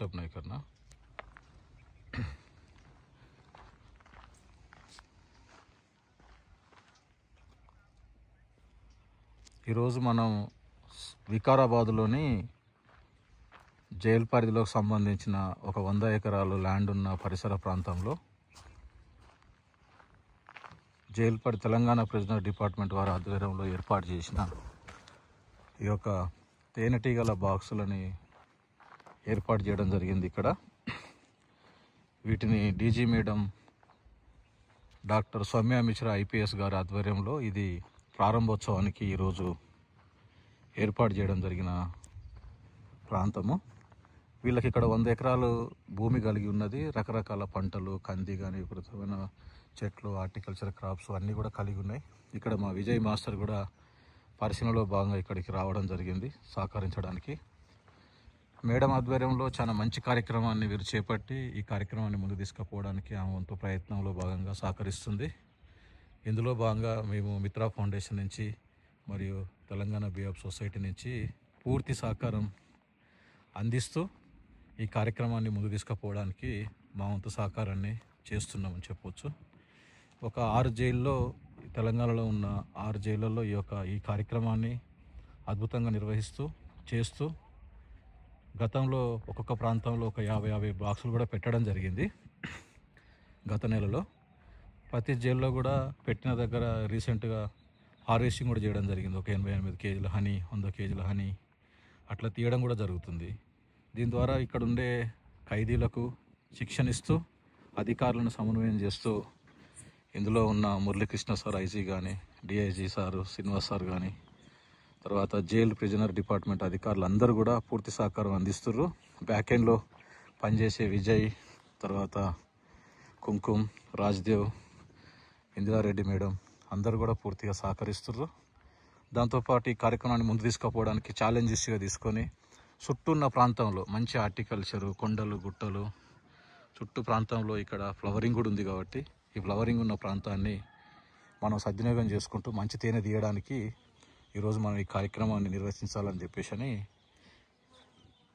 Disturb नहीं करना। ఈరోజు మనం వికారాబాద్లోని జైలు పరిధిలోకి సంబంధించిన ఒక 100 ఎకరాలు ల్యాండ్ ఉన్న పరిసర ప్రాంతంలో తెలంగాణ ప్రిజనర్ డిపార్ట్మెంట్ వారి ఆధ్వర్యంలో ఏర్పాటు చేసిన ఈ యొక్క తేనెటీగల బాక్సులని ఏర్పాటు చేయడం జరిగింది. ఇక్కడ వీటిని DG madam doctor Soumya Mishra IPS గారి ఆధ్వర్యంలో ఇది ప్రారంభోత్సవానికి ఈరోజు ఏర్పాటు చేయడం జరిగిన ప్రాంతము. వీళ్ళకి ఇక్కడ 100 ఎకరాలు భూమి కలిగి ఉన్నది. రకరకాల పంటలు, కంది కానీ విపరీతమైన చెట్లు, హార్టికల్చర్ క్రాప్స్ అన్నీ కూడా కలిగి ఉన్నాయి. ఇక్కడ మా విజయ్ మాస్టర్ కూడా పరిశీలనలో భాగంగా ఇక్కడికి రావడం జరిగింది సహకరించడానికి. మేడం ఆధ్వర్యంలో చాలా మంచి కార్యక్రమాన్ని వీరు చేపట్టి ఈ కార్యక్రమాన్ని ముందు తీసుకుపోవడానికి ఆమె వంతు ప్రయత్నంలో భాగంగా సహకరిస్తుంది. ఇందులో భాగంగా మేము మిత్రా ఫౌండేషన్ నుంచి మరియు తెలంగాణ బియాప్ సొసైటీ నుంచి పూర్తి సహకారం అందిస్తూ ఈ కార్యక్రమాన్ని ముందు తీసుకుపోవడానికి మా వంతు సహకారాన్ని చేస్తున్నామని చెప్పవచ్చు. ఒక 6 జైల్లో తెలంగాణలో ఉన్న 6 జైళ్ళల్లో ఈ కార్యక్రమాన్ని అద్భుతంగా చేస్తూ గతంలో ఒక్కొక్క ప్రాంతంలో ఒక 50 బాక్సులు కూడా పెట్టడం జరిగింది గత నెలలో. ప్రతి జైల్లో కూడా పెట్టిన దగ్గర రీసెంట్గా హార్వెస్టింగ్ కూడా చేయడం జరిగింది. ఒక 88 కేజీల హనీ, 100 కేజీల హనీ అట్లా తీయడం కూడా జరుగుతుంది. దీని ద్వారా ఇక్కడ ఉండే ఖైదీలకు శిక్షణ ఇస్తూ అధికారులను సమన్వయం చేస్తూ ఇందులో ఉన్న మురళీకృష్ణ సార్ ఐజీ కానీ, డిఐజీ సారు శ్రీనివాస్ సార్ కానీ, తర్వాత జైలు ప్రిజనర్ డిపార్ట్మెంట్ అధికారులు అందరూ కూడా పూర్తి సహకారం అందిస్తున్నారు. బ్యాక్ ఎండ్లో పనిచేసే విజయ్, తర్వాత కుంకుమ్, రాజ్దేవ్, ఇందిరారెడ్డి మేడం అందరూ కూడా పూర్తిగా సహకరిస్తున్నారు. దాంతోపాటు ఈ కార్యక్రమాన్ని ముందు తీసుకుపోవడానికి ఛాలెంజెస్గా తీసుకొని చుట్టూ ఉన్న ప్రాంతంలో మంచి హార్టికల్చరు, కొండలు, గుట్టలు చుట్టూ ప్రాంతంలో ఇక్కడ ఫ్లవరింగ్ కూడా ఉంది కాబట్టి ఈ ఫ్లవరింగ్ ఉన్న ప్రాంతాన్ని మనం సద్వినియోగం చేసుకుంటూ మంచి తేనె తీయడానికి ఈరోజు మనం ఈ కార్యక్రమాన్ని నిర్వహించాలని చెప్పేసి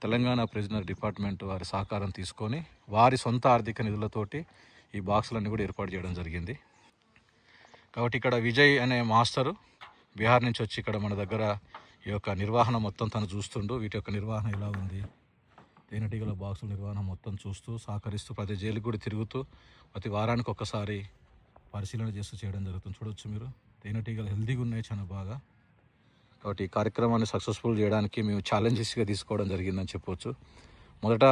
తెలంగాణ ప్రిజనర్ డిపార్ట్మెంట్ వారి సహకారం తీసుకొని వారి సొంత ఆర్థిక నిధులతోటి ఈ బాక్సులన్నీ కూడా ఏర్పాటు చేయడం జరిగింది. కాబట్టి ఇక్కడ విజయ్ అనే మాస్టరు బీహార్ నుంచి వచ్చి ఇక్కడ మన దగ్గర ఈ యొక్క నిర్వహణ మొత్తం తను చూస్తుండు. వీటి యొక్క నిర్వహణ ఎలా ఉంది, తేనెటీగల బాక్సుల నిర్వహణ మొత్తం చూస్తూ సహకరిస్తూ ప్రతి జైలుకి కూడా తిరుగుతూ ప్రతి వారానికి ఒక్కసారి పరిశీలన చేస్తూ చేయడం జరుగుతుంది. చూడవచ్చు మీరు, తేనెటీగలు హెల్తీగా ఉన్నాయి చాలా బాగా. కాబట్టి ఈ కార్యక్రమాన్ని సక్సెస్ఫుల్ చేయడానికి మేము ఛాలెంజెస్గా తీసుకోవడం జరిగిందని చెప్పవచ్చు. మొదట